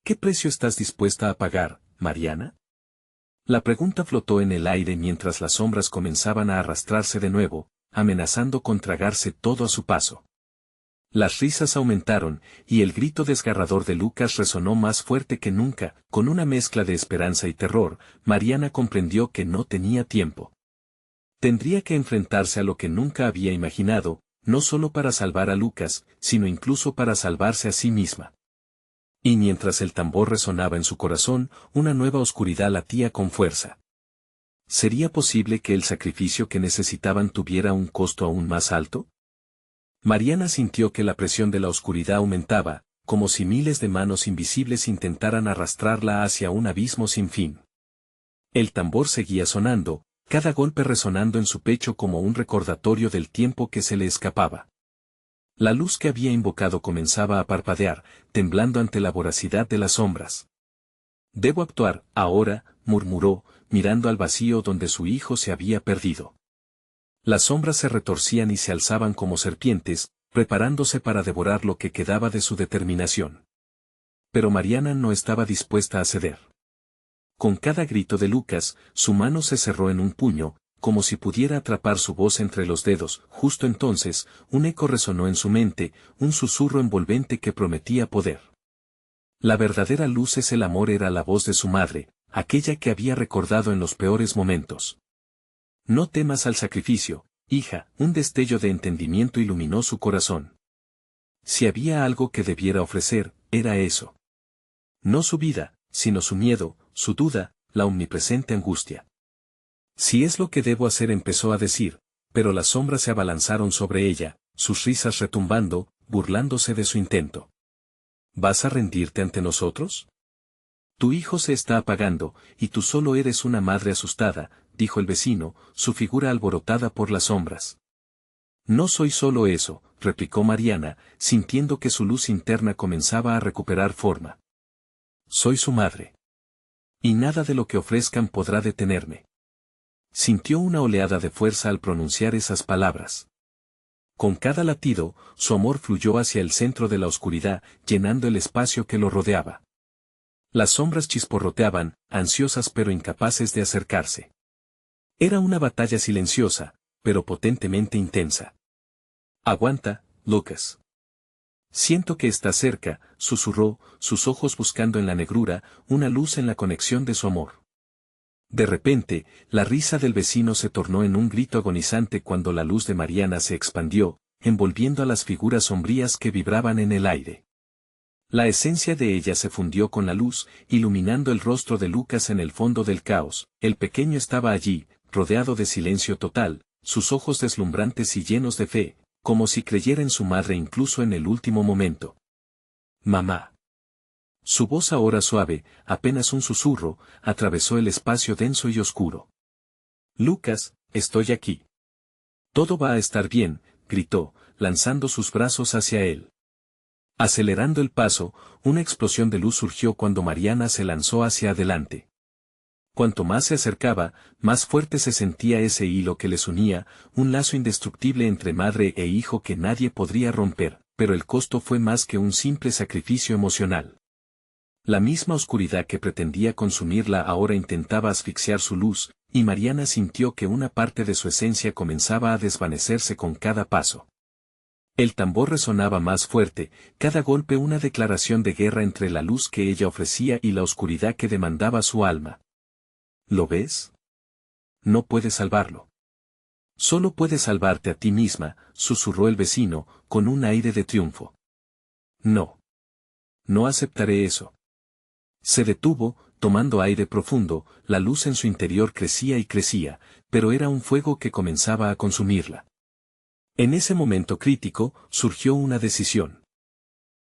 «¿Qué precio estás dispuesta a pagar, Mariana?». La pregunta flotó en el aire mientras las sombras comenzaban a arrastrarse de nuevo, amenazando con tragarse todo a su paso. Las risas aumentaron, y el grito desgarrador de Lucas resonó más fuerte que nunca. Con una mezcla de esperanza y terror, Mariana comprendió que no tenía tiempo. Tendría que enfrentarse a lo que nunca había imaginado, no solo para salvar a Lucas, sino incluso para salvarse a sí misma. Y mientras el tambor resonaba en su corazón, una nueva oscuridad latía con fuerza. ¿Sería posible que el sacrificio que necesitaban tuviera un costo aún más alto? Mariana sintió que la presión de la oscuridad aumentaba, como si miles de manos invisibles intentaran arrastrarla hacia un abismo sin fin. El tambor seguía sonando, cada golpe resonando en su pecho como un recordatorio del tiempo que se le escapaba. La luz que había invocado comenzaba a parpadear, temblando ante la voracidad de las sombras. «Debo actuar, ahora», murmuró, mirando al vacío donde su hijo se había perdido. Las sombras se retorcían y se alzaban como serpientes, preparándose para devorar lo que quedaba de su determinación. Pero Mariana no estaba dispuesta a ceder. Con cada grito de Lucas, su mano se cerró en un puño, como si pudiera atrapar su voz entre los dedos. Justo entonces, un eco resonó en su mente, un susurro envolvente que prometía poder. La verdadera luz es el amor, era la voz de su madre, aquella que había recordado en los peores momentos. «No temas al sacrificio, hija», un destello de entendimiento iluminó su corazón. Si había algo que debiera ofrecer, era eso. No su vida, sino su miedo, su duda, la omnipresente angustia. «Si es lo que debo hacer», empezó a decir, pero las sombras se abalanzaron sobre ella, sus risas retumbando, burlándose de su intento. «¿Vas a rendirte ante nosotros? Tu hijo se está apagando, y tú solo eres una madre asustada», dijo el vecino, su figura alborotada por las sombras. «No soy solo eso», replicó Mariana, sintiendo que su luz interna comenzaba a recuperar forma. «Soy su madre. Y nada de lo que ofrezcan podrá detenerme». Sintió una oleada de fuerza al pronunciar esas palabras. Con cada latido, su amor fluyó hacia el centro de la oscuridad, llenando el espacio que lo rodeaba. Las sombras chisporroteaban, ansiosas pero incapaces de acercarse. Era una batalla silenciosa, pero potentemente intensa. «Aguanta, Lucas. Siento que está cerca», susurró, sus ojos buscando en la negrura, una luz en la conexión de su amor. De repente, la risa del vecino se tornó en un grito agonizante cuando la luz de Mariana se expandió, envolviendo a las figuras sombrías que vibraban en el aire. La esencia de ella se fundió con la luz, iluminando el rostro de Lucas en el fondo del caos. El pequeño estaba allí, rodeado de silencio total, sus ojos deslumbrantes y llenos de fe, como si creyera en su madre incluso en el último momento. «Mamá». Su voz ahora suave, apenas un susurro, atravesó el espacio denso y oscuro. «Lucas, estoy aquí. Todo va a estar bien», gritó, lanzando sus brazos hacia él. Acelerando el paso, una explosión de luz surgió cuando Mariana se lanzó hacia adelante. Cuanto más se acercaba, más fuerte se sentía ese hilo que les unía, un lazo indestructible entre madre e hijo que nadie podría romper. pero el costo fue más que un simple sacrificio emocional. La misma oscuridad que pretendía consumirla ahora intentaba asfixiar su luz, y Mariana sintió que una parte de su esencia comenzaba a desvanecerse con cada paso. El tambor resonaba más fuerte, cada golpe una declaración de guerra entre la luz que ella ofrecía y la oscuridad que demandaba su alma. ¿Lo ves? No puedes salvarlo. Solo puedes salvarte a ti misma, susurró el vecino, con un aire de triunfo. No. No aceptaré eso. Se detuvo, tomando aire profundo, la luz en su interior crecía y crecía, pero era un fuego que comenzaba a consumirla. En ese momento crítico, surgió una decisión.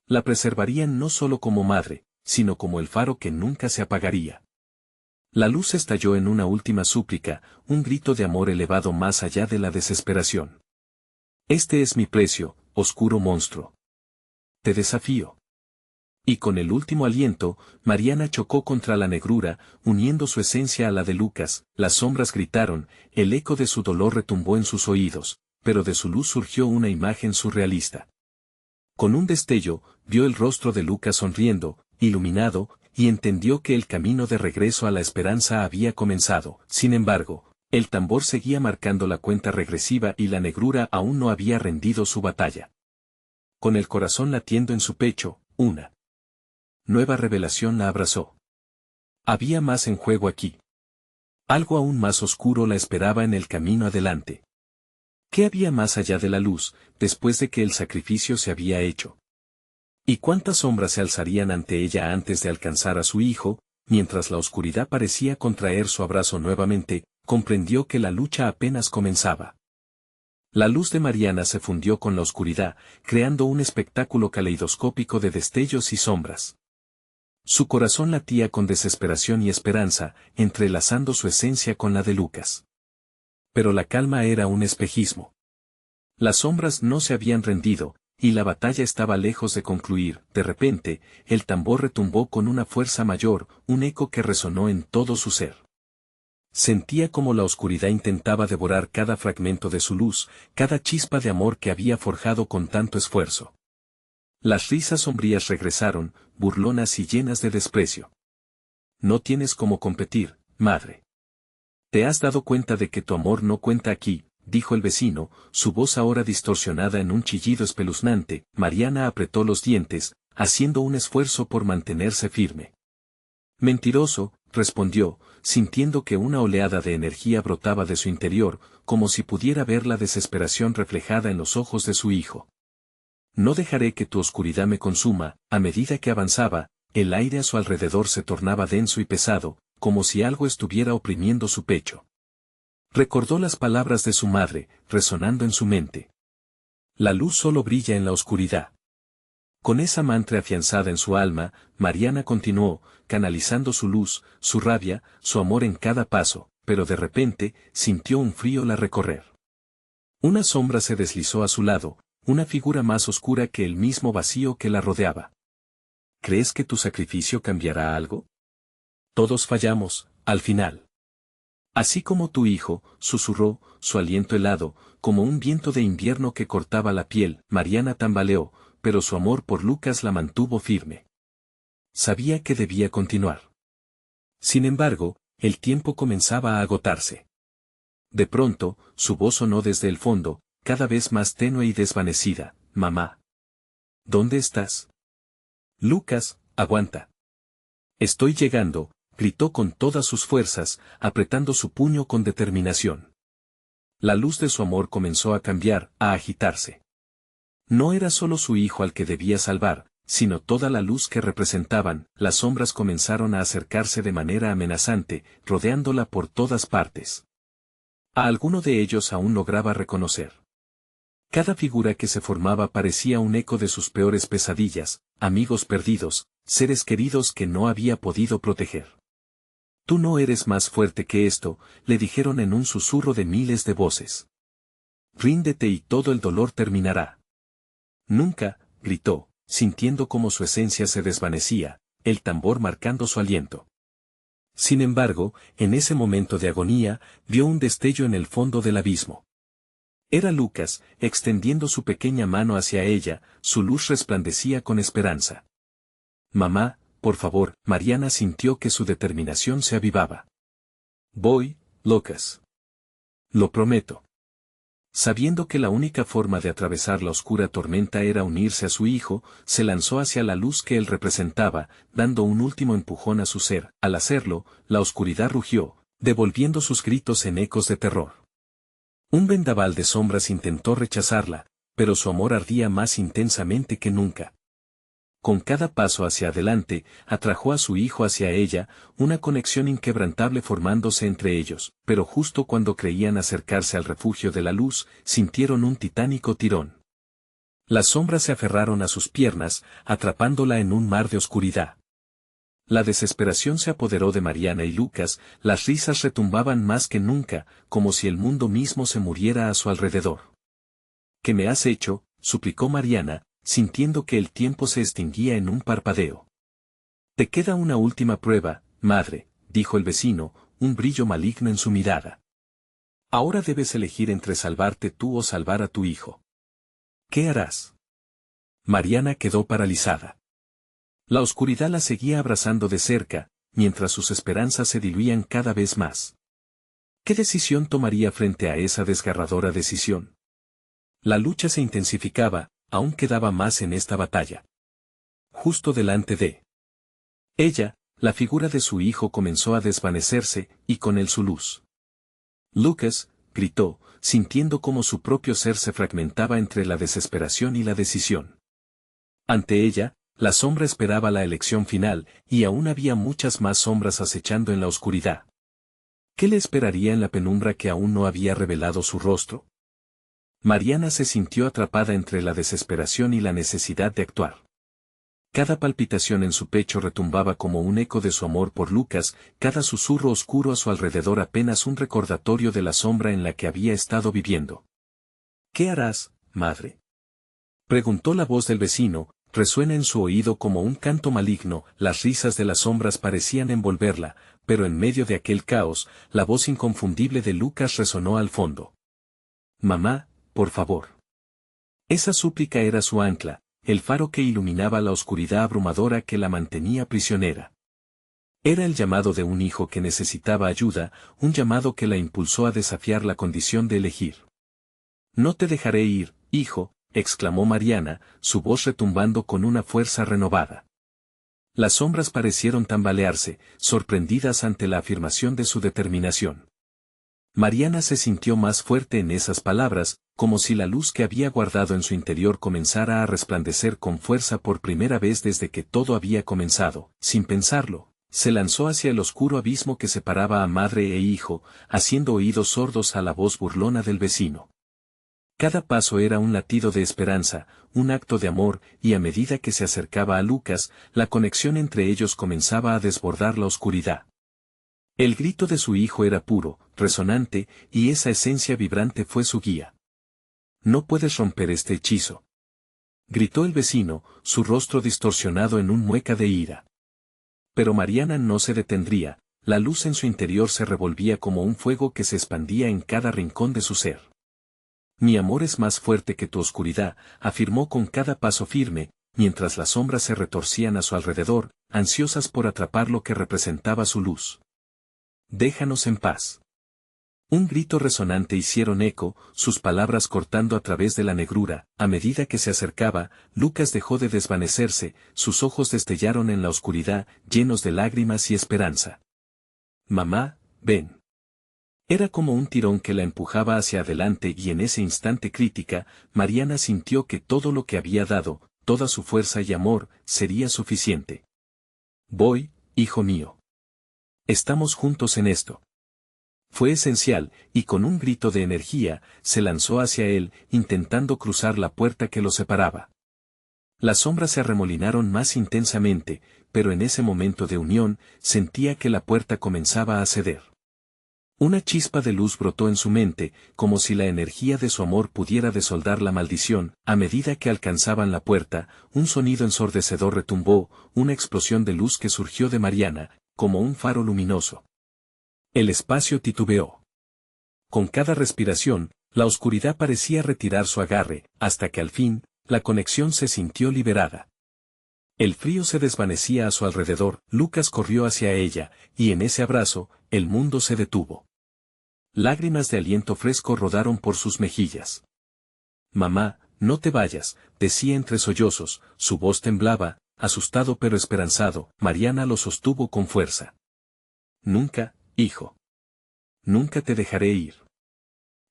La preservarían no solo como madre, sino como el faro que nunca se apagaría. La luz estalló en una última súplica, un grito de amor elevado más allá de la desesperación. Este es mi precio, oscuro monstruo. Te desafío. Y con el último aliento, Mariana chocó contra la negrura, uniendo su esencia a la de Lucas, las sombras gritaron, el eco de su dolor retumbó en sus oídos, pero de su luz surgió una imagen surrealista. Con un destello, vio el rostro de Lucas sonriendo, iluminado, y entendió que el camino de regreso a la esperanza había comenzado. Sin embargo, el tambor seguía marcando la cuenta regresiva y la negrura aún no había rendido su batalla. Con el corazón latiendo en su pecho, una nueva revelación la abrazó. Había más en juego aquí. Algo aún más oscuro la esperaba en el camino adelante. ¿Qué había más allá de la luz, después de que el sacrificio se había hecho? ¿Y cuántas sombras se alzarían ante ella antes de alcanzar a su hijo? Mientras la oscuridad parecía contraer su abrazo nuevamente, comprendió que la lucha apenas comenzaba. La luz de Mariana se fundió con la oscuridad, creando un espectáculo caleidoscópico de destellos y sombras. Su corazón latía con desesperación y esperanza, entrelazando su esencia con la de Lucas. Pero la calma era un espejismo. Las sombras no se habían rendido, y la batalla estaba lejos de concluir. De repente, el tambor retumbó con una fuerza mayor, un eco que resonó en todo su ser. Sentía como la oscuridad intentaba devorar cada fragmento de su luz, cada chispa de amor que había forjado con tanto esfuerzo. Las risas sombrías regresaron, burlonas y llenas de desprecio. No tienes cómo competir, madre. ¿Te has dado cuenta de que tu amor no cuenta aquí?, dijo el vecino, su voz ahora distorsionada en un chillido espeluznante. Mariana apretó los dientes, haciendo un esfuerzo por mantenerse firme. Mentiroso, respondió, sintiendo que una oleada de energía brotaba de su interior, como si pudiera ver la desesperación reflejada en los ojos de su hijo. No dejaré que tu oscuridad me consuma. A medida que avanzaba, el aire a su alrededor se tornaba denso y pesado, como si algo estuviera oprimiendo su pecho. Recordó las palabras de su madre, resonando en su mente. La luz solo brilla en la oscuridad. Con esa mantra afianzada en su alma, Mariana continuó, canalizando su luz, su rabia, su amor en cada paso, pero de repente, sintió un frío la recorrer. Una sombra se deslizó a su lado, una figura más oscura que el mismo vacío que la rodeaba. ¿Crees que tu sacrificio cambiará algo? Todos fallamos, al final. Así como tu hijo, susurró, su aliento helado, como un viento de invierno que cortaba la piel. Mariana tambaleó, pero su amor por Lucas la mantuvo firme. Sabía que debía continuar. Sin embargo, el tiempo comenzaba a agotarse. De pronto, su voz sonó desde el fondo, cada vez más tenue y desvanecida. Mamá. ¿Dónde estás? Lucas, aguanta. Estoy llegando, gritó con todas sus fuerzas, apretando su puño con determinación. La luz de su amor comenzó a cambiar, a agitarse. No era solo su hijo al que debía salvar, sino toda la luz que representaban. Las sombras comenzaron a acercarse de manera amenazante, rodeándola por todas partes. A alguno de ellos aún lograba reconocer. Cada figura que se formaba parecía un eco de sus peores pesadillas, amigos perdidos, seres queridos que no había podido proteger. Tú no eres más fuerte que esto, le dijeron en un susurro de miles de voces. Ríndete y todo el dolor terminará. Nunca, gritó, sintiendo como su esencia se desvanecía, el tambor marcando su aliento. Sin embargo, en ese momento de agonía, vio un destello en el fondo del abismo. Era Lucas, extendiendo su pequeña mano hacia ella, su luz resplandecía con esperanza. Mamá, por favor, Mariana sintió que su determinación se avivaba. Voy, Lucas. Lo prometo. Sabiendo que la única forma de atravesar la oscura tormenta era unirse a su hijo, se lanzó hacia la luz que él representaba, dando un último empujón a su ser. Al hacerlo, la oscuridad rugió, devolviendo sus gritos en ecos de terror. Un vendaval de sombras intentó rechazarla, pero su amor ardía más intensamente que nunca. Con cada paso hacia adelante, atrajo a su hijo hacia ella, una conexión inquebrantable formándose entre ellos, pero justo cuando creían acercarse al refugio de la luz, sintieron un titánico tirón. Las sombras se aferraron a sus piernas, atrapándola en un mar de oscuridad. La desesperación se apoderó de Mariana y Lucas, las risas retumbaban más que nunca, como si el mundo mismo se muriera a su alrededor. ¿Qué me has hecho?, suplicó Mariana, sintiendo que el tiempo se extinguía en un parpadeo. Te queda una última prueba, madre, dijo el vecino, un brillo maligno en su mirada. Ahora debes elegir entre salvarte tú o salvar a tu hijo. ¿Qué harás? Mariana quedó paralizada. La oscuridad la seguía abrazando de cerca, mientras sus esperanzas se diluían cada vez más. ¿Qué decisión tomaría frente a esa desgarradora decisión? La lucha se intensificaba, aún quedaba más en esta batalla. Justo delante de ella, la figura de su hijo comenzó a desvanecerse, y con él su luz. Lucas, gritó, sintiendo cómo su propio ser se fragmentaba entre la desesperación y la decisión. Ante ella, la sombra esperaba la elección final, y aún había muchas más sombras acechando en la oscuridad. ¿Qué le esperaría en la penumbra que aún no había revelado su rostro? Mariana se sintió atrapada entre la desesperación y la necesidad de actuar. Cada palpitación en su pecho retumbaba como un eco de su amor por Lucas, cada susurro oscuro a su alrededor apenas un recordatorio de la sombra en la que había estado viviendo. ¿Qué harás, madre?, preguntó la voz del vecino, resuena en su oído como un canto maligno. Las risas de las sombras parecían envolverla, pero en medio de aquel caos, la voz inconfundible de Lucas resonó al fondo. Mamá, por favor. Esa súplica era su ancla, el faro que iluminaba la oscuridad abrumadora que la mantenía prisionera. Era el llamado de un hijo que necesitaba ayuda, un llamado que la impulsó a desafiar la condición de elegir. No te dejaré ir, hijo, exclamó Mariana, su voz retumbando con una fuerza renovada. Las sombras parecieron tambalearse, sorprendidas ante la afirmación de su determinación. Mariana se sintió más fuerte en esas palabras, como si la luz que había guardado en su interior comenzara a resplandecer con fuerza por primera vez desde que todo había comenzado. Sin pensarlo, se lanzó hacia el oscuro abismo que separaba a madre e hijo, haciendo oídos sordos a la voz burlona del vecino. Cada paso era un latido de esperanza, un acto de amor, y a medida que se acercaba a Lucas, la conexión entre ellos comenzaba a desbordar la oscuridad. El grito de su hijo era puro, resonante, y esa esencia vibrante fue su guía. No puedes romper este hechizo, gritó el vecino, su rostro distorsionado en un mueca de ira. Pero Mariana no se detendría, la luz en su interior se revolvía como un fuego que se expandía en cada rincón de su ser. Mi amor es más fuerte que tu oscuridad, afirmó con cada paso firme, mientras las sombras se retorcían a su alrededor, ansiosas por atrapar lo que representaba su luz. Déjanos en paz. Un grito resonante hicieron eco, sus palabras cortando a través de la negrura. A medida que se acercaba, Lucas dejó de desvanecerse, sus ojos destellaron en la oscuridad, llenos de lágrimas y esperanza. Mamá, ven. Era como un tirón que la empujaba hacia adelante y en ese instante crítica, Mariana sintió que todo lo que había dado, toda su fuerza y amor, sería suficiente. Voy, hijo mío. Estamos juntos en esto. Fue esencial, y con un grito de energía, se lanzó hacia él, intentando cruzar la puerta que lo separaba. Las sombras se arremolinaron más intensamente, pero en ese momento de unión, sentía que la puerta comenzaba a ceder. Una chispa de luz brotó en su mente, como si la energía de su amor pudiera desoldar la maldición. A medida que alcanzaban la puerta, un sonido ensordecedor retumbó, una explosión de luz que surgió de Mariana, como un faro luminoso. El espacio titubeó. Con cada respiración, La oscuridad parecía retirar su agarre, hasta que al fin, la conexión se sintió liberada. El frío se desvanecía a su alrededor, Lucas corrió hacia ella, y en ese abrazo, el mundo se detuvo. Lágrimas de aliento fresco rodaron por sus mejillas. Mamá, no te vayas, decía entre sollozos, su voz temblaba, asustado pero esperanzado. Mariana lo sostuvo con fuerza. Nunca, hijo. Nunca te dejaré ir.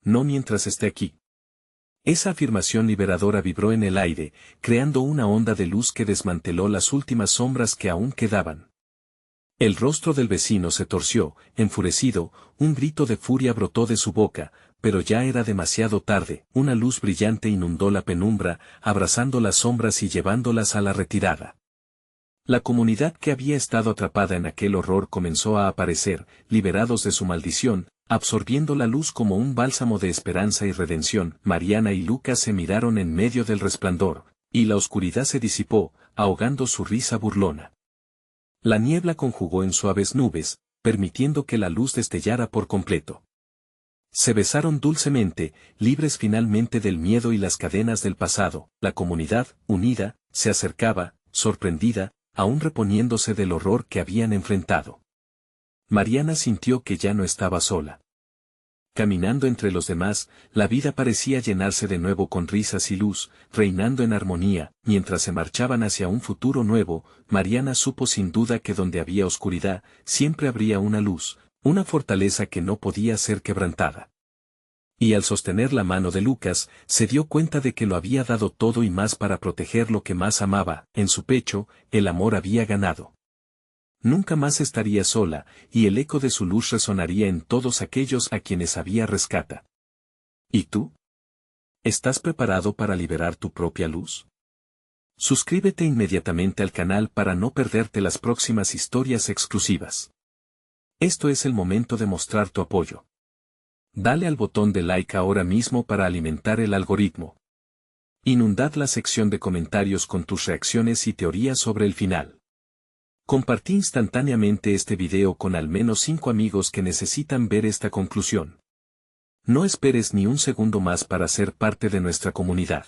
No mientras esté aquí. Esa afirmación liberadora vibró en el aire, creando una onda de luz que desmanteló las últimas sombras que aún quedaban. El rostro del vecino se torció, enfurecido, un grito de furia brotó de su boca, pero ya era demasiado tarde. Una luz brillante inundó la penumbra, abrazando las sombras y llevándolas a la retirada. La comunidad que había estado atrapada en aquel horror comenzó a aparecer, liberados de su maldición, absorbiendo la luz como un bálsamo de esperanza y redención. Mariana y Lucas se miraron en medio del resplandor, y la oscuridad se disipó, ahogando su risa burlona. La niebla conjugó en suaves nubes, permitiendo que la luz destellara por completo. Se besaron dulcemente, libres finalmente del miedo y las cadenas del pasado. La comunidad, unida, se acercaba, sorprendida, aún reponiéndose del horror que habían enfrentado. Mariana sintió que ya no estaba sola. Caminando entre los demás, la vida parecía llenarse de nuevo con risas y luz, reinando en armonía. Mientras se marchaban hacia un futuro nuevo, Mariana supo sin duda que donde había oscuridad, siempre habría una luz, una fortaleza que no podía ser quebrantada. Y al sostener la mano de Lucas, se dio cuenta de que lo había dado todo y más para proteger lo que más amaba. En su pecho, el amor había ganado. Nunca más estaría sola, y el eco de su luz resonaría en todos aquellos a quienes había rescata. ¿Y tú? ¿Estás preparado para liberar tu propia luz? Suscríbete inmediatamente al canal para no perderte las próximas historias exclusivas. Esto es el momento de mostrar tu apoyo. Dale al botón de like ahora mismo para alimentar el algoritmo. Inundad la sección de comentarios con tus reacciones y teorías sobre el final. Compartí instantáneamente este video con al menos 5 amigos que necesitan ver esta conclusión. No esperes ni un segundo más para ser parte de nuestra comunidad.